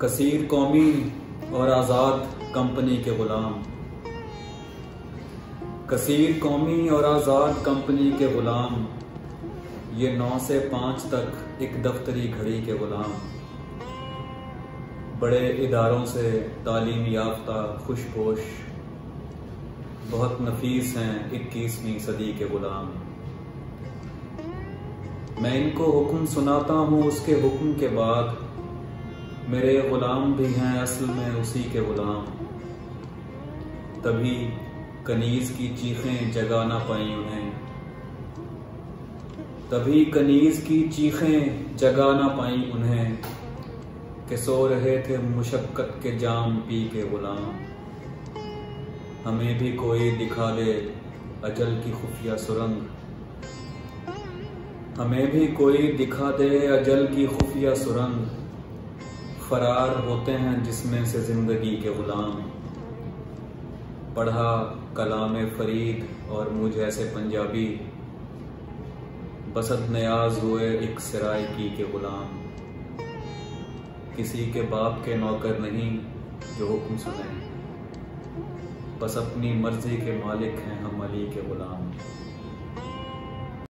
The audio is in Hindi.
कसीर कौमी और आज़ाद कंपनी के गुलाम, कसीर कौमी और आज़ाद कंपनी के गुलाम, ये 9 से 5 तक एक दफ्तरी घड़ी के गुलाम, बड़े इदारों से तालीम याफ्ता खुशपोश, बहुत नफीस हैं 21वीं सदी के गुलाम। मैं इनको हुक्म सुनाता हूँ उसके हुक्म के बाद, मेरे गुलाम भी हैं असल में उसी के गुलाम। तभी कनीज की चीखें जगा ना पाई उन्हें, तभी कनीज की चीखें जगा ना पाई उन्हें, कि सो रहे थे मुशक्कत के जाम पी के गुलाम। हमें भी कोई दिखा दे अजल की खुफिया सुरंग, हमें भी कोई दिखा दे अजल की खुफिया सुरंग, फरार होते हैं जिसमें से जिंदगी के गुलाम। पढ़ा कलाम फरीद और मुझ ऐसे पंजाबी, बसत न्याज हुए एक सरायकी के गुलाम। किसी के बाप के नौकर नहीं जो हुक्म सुने, बस अपनी मर्जी के मालिक हैं हम अली के गुलाम।